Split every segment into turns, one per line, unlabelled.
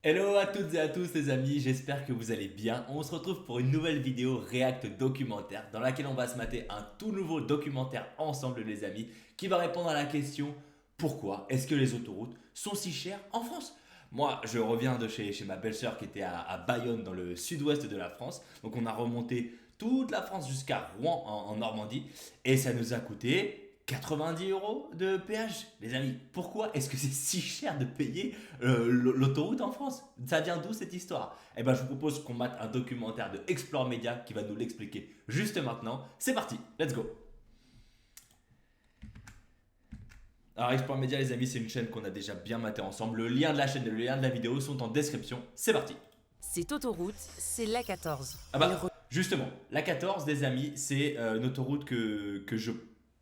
Hello à toutes et à tous les amis, j'espère que vous allez bien. On se retrouve pour une nouvelle vidéo React documentaire dans laquelle on va se mater un tout nouveau documentaire ensemble les amis qui va répondre à la question: pourquoi est-ce que les autoroutes sont si chères en France? Moi je reviens de chez ma belle-sœur qui était à Bayonne dans le sud-ouest de la France. Donc on a remonté toute la France jusqu'à Rouen en Normandie et ça nous a coûté 90 € de péage, les amis. Pourquoi est-ce que c'est si cher de payer l'autoroute en France? Ça vient d'où cette histoire? Eh ben, je vous propose qu'on mate un documentaire de Explore Media qui va nous l'expliquer juste maintenant. C'est parti, let's go. Alors, Explore Media, les amis, c'est une chaîne qu'on a déjà bien maté ensemble. Le lien de la chaîne et le lien de la vidéo sont en description. C'est parti.
Cette autoroute, c'est l'A14.
Ah bah, justement, la 14, les amis, c'est une autoroute que je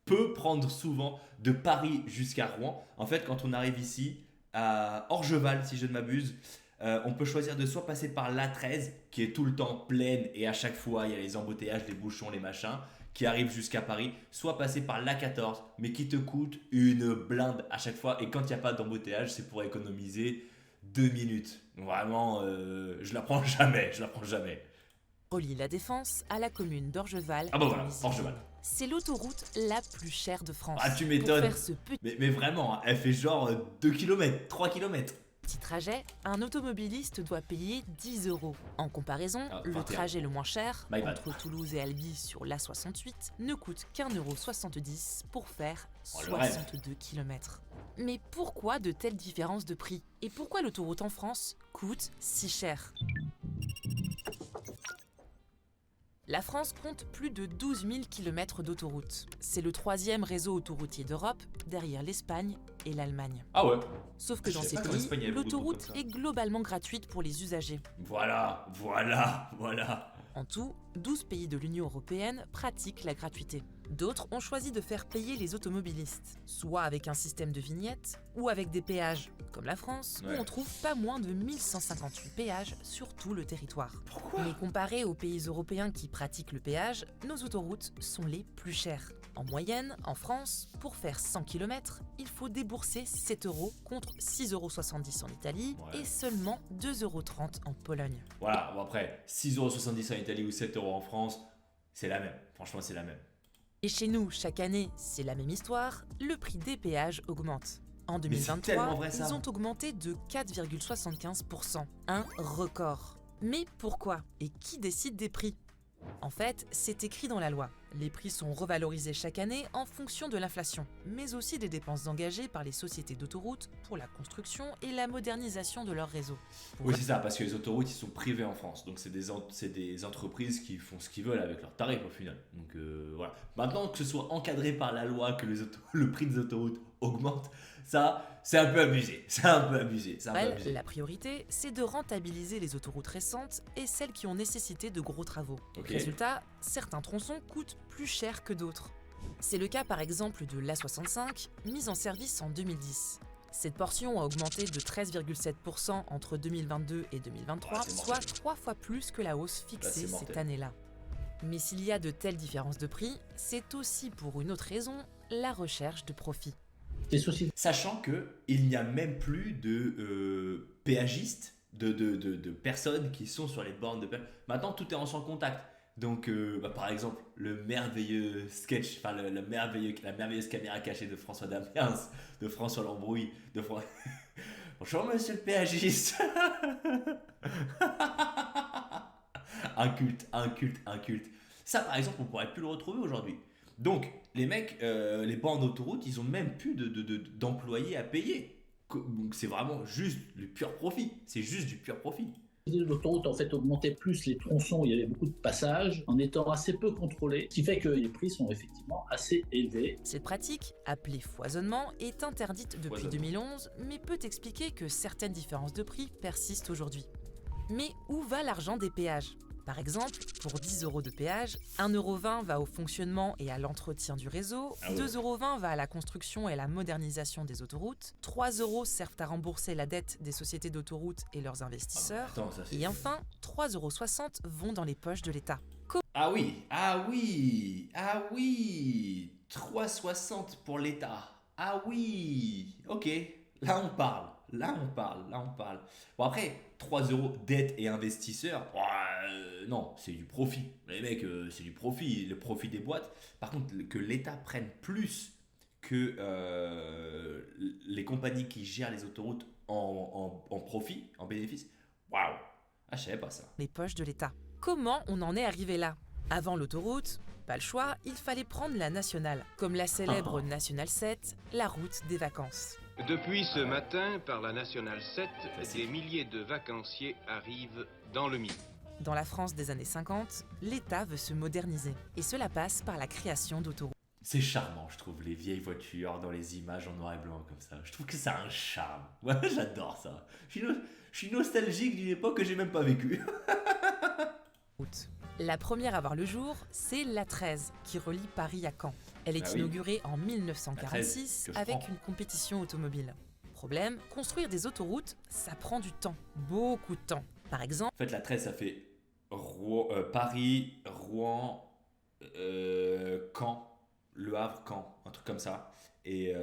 peux prendre souvent de Paris jusqu'à Rouen. En fait, quand on arrive ici, à Orgeval, si je ne m'abuse, on peut choisir de soit passer par l'A13, qui est tout le temps pleine et à chaque fois il y a les embouteillages, les bouchons, les machins, qui arrivent jusqu'à Paris, soit passer par l'A14, mais qui te coûte une blinde à chaque fois. Et quand il n'y a pas d'embouteillage, c'est pour économiser 2 minutes. Vraiment, je la prends jamais, je la prends jamais.
Relie la Défense à la commune d'Orgeval.
Ah bah voilà, Orgeval.
C'est l'autoroute la plus chère de France.
Ah, tu
Pour
m'étonnes.
faire ce
Mais vraiment, hein, elle fait genre 2 km, 3 km.
petit trajet, un automobiliste doit payer 10 euros. En comparaison,
Ah,
le
21.
trajet le moins cher,
My bad.
entre Toulouse et Albi sur l'A68, ne coûte qu'1,70 € pour faire
Oh, le rêve.
62 km. Mais pourquoi de telles différences de prix? Et pourquoi l'autoroute en France coûte si cher? La France compte plus de 12 000 km d'autoroutes. C'est le troisième réseau autoroutier d'Europe, derrière l'Espagne et l'Allemagne.
Ah ouais.
Sauf que
Je
dans
savais
ces
pas qu'en Espagne, il y
pays,
avait beaucoup de routes
l'autoroute
comme ça.
est globalement gratuite pour les usagers.
Voilà.
En tout, 12 pays de l'Union européenne pratiquent la gratuité. D'autres ont choisi de faire payer les automobilistes, soit avec un système de vignettes ou avec des péages, comme la France,
Ouais.
où on trouve pas moins de 1158 péages sur tout le territoire.
Pourquoi?
Mais comparé aux pays européens qui pratiquent le péage, nos autoroutes sont les plus chères. En moyenne, en France, pour faire 100 km, il faut débourser 7 € contre 6,70 € en Italie
Ouais.
et seulement 2,30 € en Pologne.
Voilà, bon après, 6,70 € en Italie ou 7 € en France, c'est la même. Franchement, c'est la même.
Et chez nous, chaque année, c'est la même histoire, le prix des péages augmente. En
Mais c'est tellement
2023,
vrai, ça.
ils ont augmenté de 4,75%, un record. Mais pourquoi? Et qui décide des prix? En fait, c'est écrit dans la loi. Les prix sont revalorisés chaque année en fonction de l'inflation, mais aussi des dépenses engagées par les sociétés d'autoroutes pour la construction et la modernisation de leur réseau.
Oui, c'est ça, parce que les autoroutes, ils sont privés en France. Donc, c'est des entreprises qui font ce qu'ils veulent avec leurs tarifs au final. Donc, voilà. Maintenant, que ce soit encadré par la loi, que le prix des autoroutes augmente, ça, c'est un peu abusé. C'est un peu abusé. C'est un peu
Elle,
abusé.
la priorité, c'est de rentabiliser les autoroutes récentes et celles qui ont nécessité de gros travaux.
Ok.
Résultat, certains tronçons coûtent plus cher que d'autres. C'est le cas par exemple de l'A65, mise en service en 2010. Cette portion a augmenté de 13,7% entre 2022 et 2023,
Ah, c'est
soit
mortel.
3 fois plus que la hausse
Là,
fixée
c'est mortel.
cette année-là. Mais s'il y a de telles différences de prix, c'est aussi pour une autre raison, la recherche de profit.
Les sociétés
Sachant qu'il n'y a même plus de péagistes, de personnes qui sont sur les bornes de péage. Maintenant, tout est en sans contact. Donc, par exemple, le merveilleux sketch, enfin, la merveilleuse caméra cachée de François Damiens, de François Lambrouille, Bonjour, monsieur le péagiste. Un culte. Ça, par exemple, on pourrait plus le retrouver aujourd'hui. Donc, les mecs, les bancs d'autoroute, ils ont même plus d'employés à payer. Donc, c'est vraiment juste du pur profit. C'est juste du pur profit.
de l'autoroute en fait augmentaient plus les tronçons, il y avait beaucoup de passages, en étant assez peu contrôlés, ce qui fait que les prix sont effectivement assez élevés.
Cette pratique, appelée foisonnement, est interdite depuis
Foisonnement.
2011, mais peut expliquer que certaines différences de prix persistent aujourd'hui. Mais où va l'argent des péages? Par exemple, pour 10 € de péage, 1,20 € va au fonctionnement et à l'entretien du réseau,
Ah ouais.
2,20 € va à la construction et à la modernisation des autoroutes, 3 € servent à rembourser la dette des sociétés d'autoroutes et leurs investisseurs,
Attends, ça, c'est-
et enfin, 3,60 € vont dans les poches de l'État.
Ah oui, 3,60 pour l'État. Ah oui, ok, là on parle. Bon après, 3 euros dette et investisseurs, non, c'est du profit. Les mecs, c'est du profit, le profit des boîtes. Par contre, que l'État prenne plus que les compagnies qui gèrent les autoroutes en profit, en bénéfice, waouh, je savais pas ça.
Les poches de l'État. Comment on en est arrivé là? Avant l'autoroute, pas le choix, il fallait prendre la nationale, comme la célèbre Nationale 7, la route des vacances.
Depuis ce matin, par la Nationale 7,
Facile.
des milliers de vacanciers arrivent dans le Midi.
Dans la France des années 50, l'État veut se moderniser, et cela passe par la création d'autoroutes.
C'est charmant, je trouve, les vieilles voitures dans les images en noir et blanc comme ça. Je trouve que ça a un charme. Ouais, j'adore ça. Je suis nostalgique d'une époque que j'ai même pas vécue.
La première à voir le jour, c'est l'A13, qui relie Paris à Caen. Elle est
Ah oui.
inaugurée en
La
1946
13 que je
avec
prends.
une compétition automobile. Problème, construire des autoroutes, ça prend du temps, beaucoup de temps. Par exemple,
En fait, la 13, ça fait Paris, Rouen, Caen, Le Havre, Caen, un truc comme ça. Et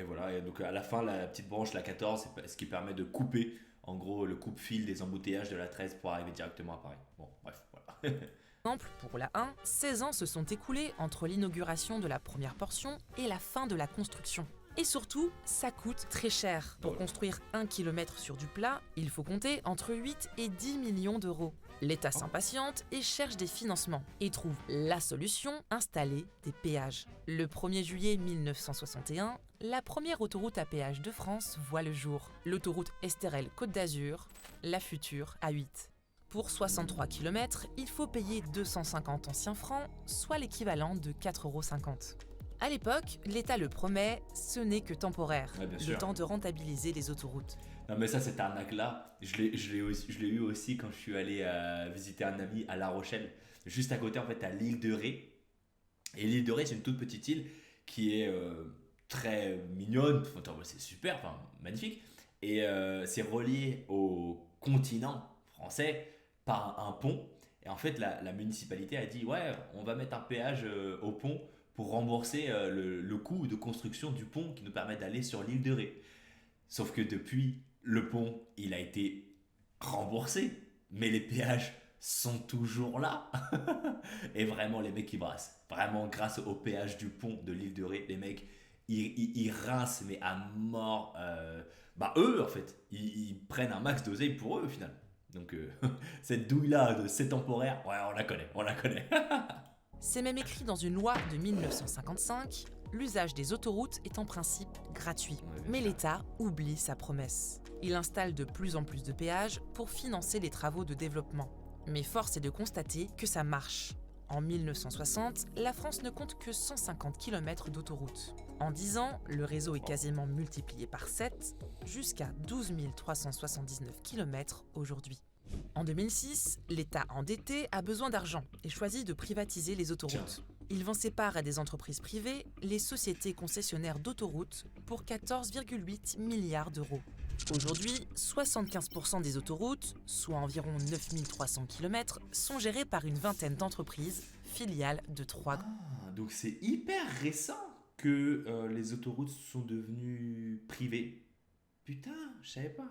voilà. Et donc à la fin, la petite branche, la 14, c'est ce qui permet de couper, en gros, le coupe-fil des embouteillages de la 13 pour arriver directement à Paris. Bon, bref, voilà.
pour la 1, 16 ans se sont écoulés entre l'inauguration de la première portion et la fin de la construction. Et surtout, ça coûte très cher. Pour
Ouais.
construire 1 km sur du plat, il faut compter entre 8 et 10 millions d'euros. L'État s'impatiente et cherche des financements et trouve la solution, installer des péages. Le 1er juillet 1961, la première autoroute à péage de France voit le jour. L'autoroute Estérel-Côte d'Azur, la future A8. Pour 63 km, il faut payer 250 anciens francs, soit l'équivalent de 4,50 €. À l'époque, l'État le promet, ce n'est que temporaire,
Ouais, bien
le
sûr.
temps de rentabiliser les autoroutes.
Non, mais ça, cette arnaque-là, je l'ai eu aussi quand je suis allé visiter un ami à La Rochelle. Juste à côté, en fait, à l'île de Ré. Et l'île de Ré, c'est une toute petite île qui est très mignonne. Enfin, c'est super, enfin, magnifique. Et c'est relié au continent français par un pont. Et en fait, la municipalité a dit, ouais, on va mettre un péage au pont pour rembourser le coût de construction du pont qui nous permet d'aller sur l'île de Ré. Sauf que depuis, le pont, il a été remboursé, mais les péages sont toujours là. Et vraiment, les mecs, ils brassent. Vraiment, grâce au péage du pont de l'île de Ré, les mecs, ils rincent, mais à mort. Eux, en fait, ils prennent un max d'oseille pour eux, au final. Donc, cette douille-là de c'est temporaire, ouais, on la connaît, on la connaît.
C'est même écrit dans une loi de 1955, l'usage des autoroutes est en principe gratuit.
Ouais, bien
Mais
sûr.
l'État oublie sa promesse. Il installe de plus en plus de péages pour financer les travaux de développement. Mais force est de constater que ça marche. En 1960, la France ne compte que 150 km d'autoroutes. En 10 ans, le réseau est quasiment multiplié par 7, jusqu'à 12 379 km aujourd'hui. En 2006, l'État endetté a besoin d'argent et choisit de privatiser les autoroutes. Il vend ses parts à des entreprises privées, les sociétés concessionnaires d'autoroutes, pour 14,8 milliards d'euros. Aujourd'hui, 75% des autoroutes, soit environ 9300 km, sont gérées par une vingtaine d'entreprises, filiales de 3
Donc c'est hyper récent que les autoroutes sont devenues privées. Putain, je savais pas.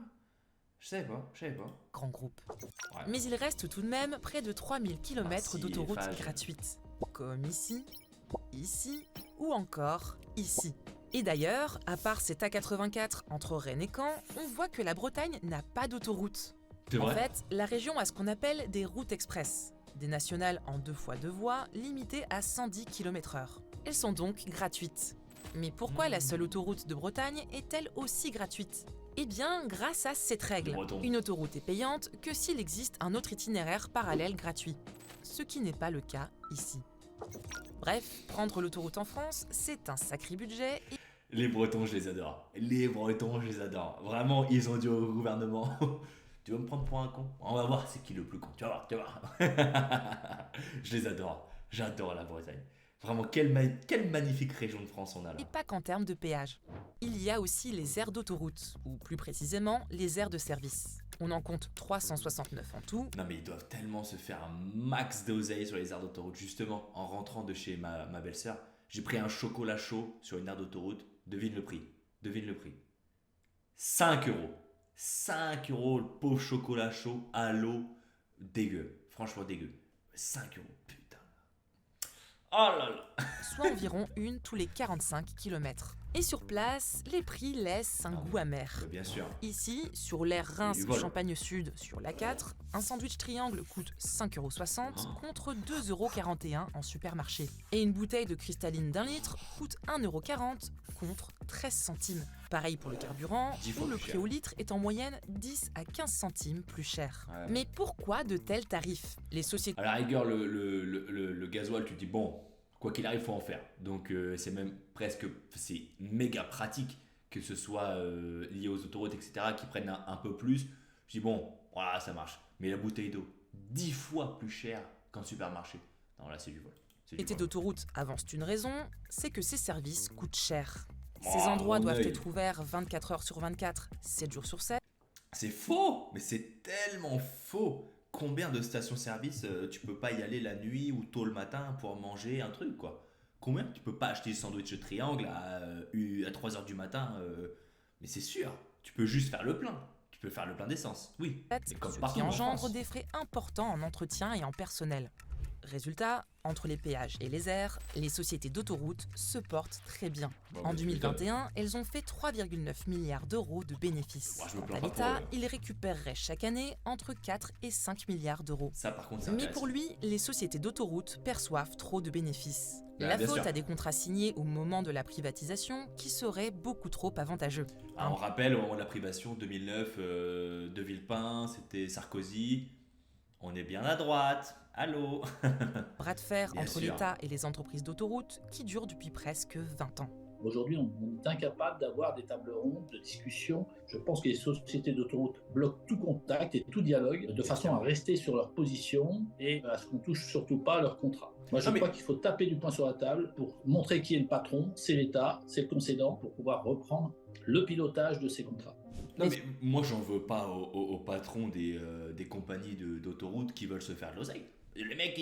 Je savais pas.
grands groupes.
Ouais.
Mais il reste tout de même près de 3000 km
Ah si,
d'autoroutes
Eiffage.
gratuites. Comme ici, ici ou encore ici. Et d'ailleurs, à part cette A84 entre Rennes et Caen, on voit que la Bretagne n'a pas d'autoroute.
C'est
En
vrai.
fait, la région a ce qu'on appelle des routes express, des nationales en 2x2 voies limitées à 110 km/h. Elles sont donc gratuites. Mais pourquoi la seule autoroute de Bretagne est-elle aussi gratuite ? Eh bien, grâce à cette règle.
Les Bretons.
Une autoroute est payante que s'il existe un autre itinéraire parallèle gratuit. Ce qui n'est pas le cas ici. Bref, prendre l'autoroute en France, c'est un sacré budget et
Les Bretons, je les adore. Les Bretons, je les adore. Vraiment, ils ont dit au gouvernement tu vas me prendre pour un con? On va voir c'est qui le plus con. Tu vas voir, tu vas voir. Je les adore. J'adore la Bretagne. Vraiment, quelle magnifique région de France on a là.
pas qu'en termes de péage. Il y a aussi les aires d'autoroute, ou plus précisément les aires de service. On en compte 369 en tout.
Non mais ils doivent tellement se faire un max d'oseille sur les aires d'autoroute. Justement, en rentrant de chez ma belle-sœur, j'ai pris un chocolat chaud sur une aire d'autoroute. Devine le prix. 5 euros. 5 euros le pauvre chocolat chaud à l'eau. Dégueu. Franchement dégueu. 5 euros. Putain. Oh là là.
soit environ une tous les 45 km. Et sur place, les prix laissent un goût amer.
Bien sûr.
Ici, sur l'aire
Du vol.
Reims-Champagne Sud, sur l'A4, un sandwich triangle coûte 5,60 € contre 2,41 € en supermarché. Et une bouteille de cristalline d'1 litre coûte 1,40 € contre 13 centimes. Pareil pour le carburant,
10 fois
où le
plus
prix
cher.
au litre est en moyenne 10 à 15 centimes plus cher.
Ouais.
Mais pourquoi de tels tarifs? Les sociétés
À la rigueur, le gasoil, tu te dis bon, quoi qu'il arrive, faut en faire. Donc c'est même presque, c'est méga pratique que ce soit lié aux autoroutes, etc., qui prennent un peu plus. Je dis bon, voilà, ça marche. Mais la bouteille d'eau, 10 fois plus chère qu'en supermarché. Non, là, c'est du vol. C'est du vol.
d'autoroute avancent une raison, c'est que ces services coûtent cher.
Oh,
Ces endroits
mon
doivent
œil.
être ouverts 24 heures sur 24, 7 jours sur 7.
C'est faux, mais c'est tellement faux. Combien de stations-service tu peux pas y aller la nuit ou tôt le matin pour manger un truc, quoi? Combien tu peux pas acheter le sandwich triangle à 3 heures du matin mais c'est sûr, tu peux juste faire le plein. Tu peux faire le plein d'essence, oui. Mais comme
Ce
partout
qui
en
engendre
France.
des frais importants en entretien et en personnel. Résultat, entre les péages et les aires, les sociétés d'autoroutes se portent très bien.
Bon,
En
bah, tu m'étonnes.
2021, elles ont fait 3,9 milliards d'euros de bénéfices.
Moi, je me
Quant
plains
à
pas pour
l'État,
eux.
il récupérerait chaque année entre 4 et 5 milliards d'euros.
Ça, par contre, c'est
Mais
intéressant.
pour lui, les sociétés d'autoroutes perçoivent trop de bénéfices.
Bah,
La
bien
faute
sûr.
à des contrats signés au moment de la privatisation qui seraient beaucoup trop avantageux.
Ah, on rappelle, au moment de la privation 2009, de Villepin, c'était Sarkozy. On est bien à droite. Allô.
Bras de fer
Bien
entre
sûr.
l'État et les entreprises d'autoroutes qui durent depuis presque 20 ans.
Aujourd'hui, on est incapable d'avoir des tables rondes, de discussions. Je pense que les sociétés d'autoroutes bloquent tout contact et tout dialogue de façon à rester sur leur position et à ce qu'on touche surtout pas à leur contrat. Moi, je
Non, mais-
crois qu'il faut taper du poing sur la table pour montrer qui est le patron, c'est l'État, c'est le concédant, pour pouvoir reprendre le pilotage de ces contrats.
Non, mais moi, j'en veux pas aux patrons des compagnies d'autoroutes qui veulent se faire de l'oseille. Les mecs,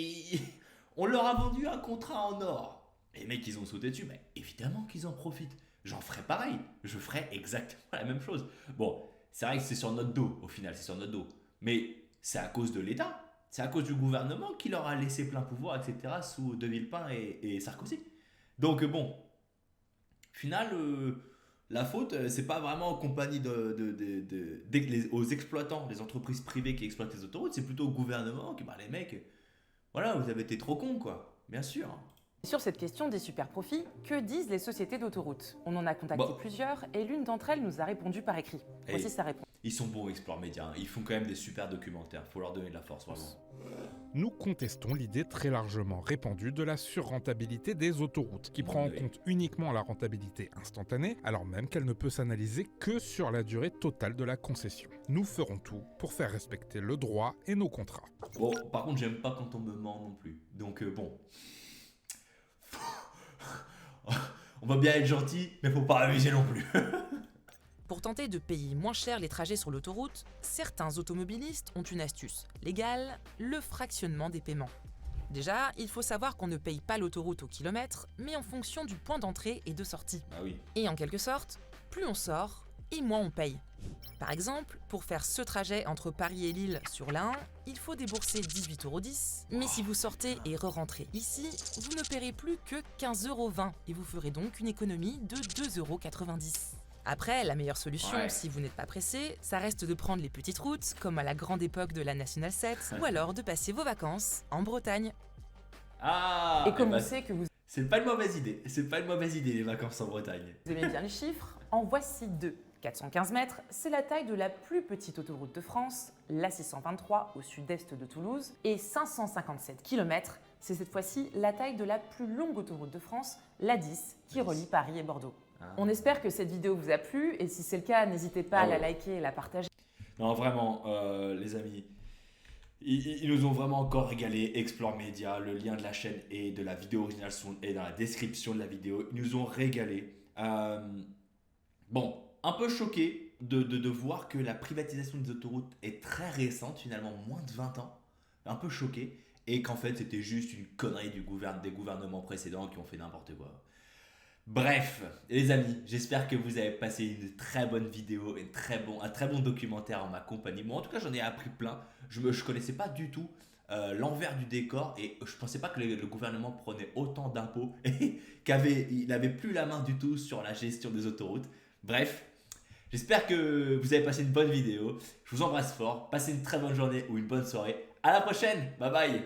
on leur a vendu un contrat en or. Les mecs, ils ont sauté dessus. Mais évidemment qu'ils en profitent. J'en ferai pareil. Je ferai exactement la même chose. Bon, c'est vrai que c'est sur notre dos, au final, c'est sur notre dos. Mais c'est à cause de l'État. C'est à cause du gouvernement qui leur a laissé plein pouvoir, etc., sous De Villepin et Sarkozy. Donc, bon, au final, la faute, c'est pas vraiment aux compagnies aux exploitants, les entreprises privées qui exploitent les autoroutes, c'est plutôt au gouvernement qui, bah, les mecs, voilà, vous avez été trop cons, quoi. Bien sûr.
Sur cette question des super profits, que disent les sociétés d'autoroutes? On en a contacté
Bon.
plusieurs et l'une d'entre elles nous a répondu par écrit.
Hey.
Voici sa réponse.
Ils sont bons, Explore Média. Hein. Ils font quand même des super documentaires. Faut leur donner de la force, vraiment.
Nous contestons l'idée très largement répandue de la surrentabilité des autoroutes, qui prend en
Oui.
compte uniquement la rentabilité instantanée, alors même qu'elle ne peut s'analyser que sur la durée totale de la concession. Nous ferons tout pour faire respecter le droit et nos contrats.
Bon, par contre, j'aime pas quand on me ment non plus. Donc, bon. On va bien être gentil, mais faut pas abuser non plus.
Pour tenter de payer moins cher les trajets sur l'autoroute, certains automobilistes ont une astuce légale, le fractionnement des paiements. Déjà, il faut savoir qu'on ne paye pas l'autoroute au kilomètre, mais en fonction du point d'entrée et de sortie.
Ah oui.
Et en quelque sorte, plus on sort, et moins on paye. Par exemple, pour faire ce trajet entre Paris et Lille sur la 1, il faut débourser 18,10 €, mais si vous sortez et re-rentrez ici, vous ne paierez plus que 15,20 € et vous ferez donc une économie de 2,90 €. Après, la meilleure solution,
Ouais.
si vous n'êtes pas pressé, ça reste de prendre les petites routes, comme à la grande époque de la Nationale 7, ou alors de passer vos vacances en Bretagne.
Ah
Et comme
eh ben,
on sait que vous
c'est pas une mauvaise idée. C'est pas une mauvaise idée, les vacances en Bretagne.
aimez bien les chiffres, en voici deux. 415 mètres, c'est la taille de la plus petite autoroute de France, la 623 au sud-est de Toulouse, et 557 km, c'est cette fois-ci la taille de la plus longue autoroute de France, la 10, qui relie Paris et Bordeaux.
Ah.
On espère que cette vidéo vous a plu, et si c'est le cas, n'hésitez pas
Ah
à la
ouais.
liker et la partager.
Non, vraiment, les amis, ils nous ont vraiment encore régalé. Explore Média, le lien de la chaîne et de la vidéo originale est dans la description de la vidéo. Ils nous ont régalé. Bon, un peu choqué de voir que la privatisation des autoroutes est très récente, finalement moins de 20 ans. Un peu choqué. Et qu'en fait, c'était juste une connerie des gouvernements précédents qui ont fait n'importe quoi. Bref, les amis, j'espère que vous avez passé une très bonne vidéo, un très bon documentaire en ma compagnie. Moi, en tout cas, j'en ai appris plein. Je connaissais pas du tout l'envers du décor et je pensais pas que le gouvernement prenait autant d'impôts et il n'avait plus la main du tout sur la gestion des autoroutes. Bref, j'espère que vous avez passé une bonne vidéo. Je vous embrasse fort. Passez une très bonne journée ou une bonne soirée. À la prochaine. Bye bye.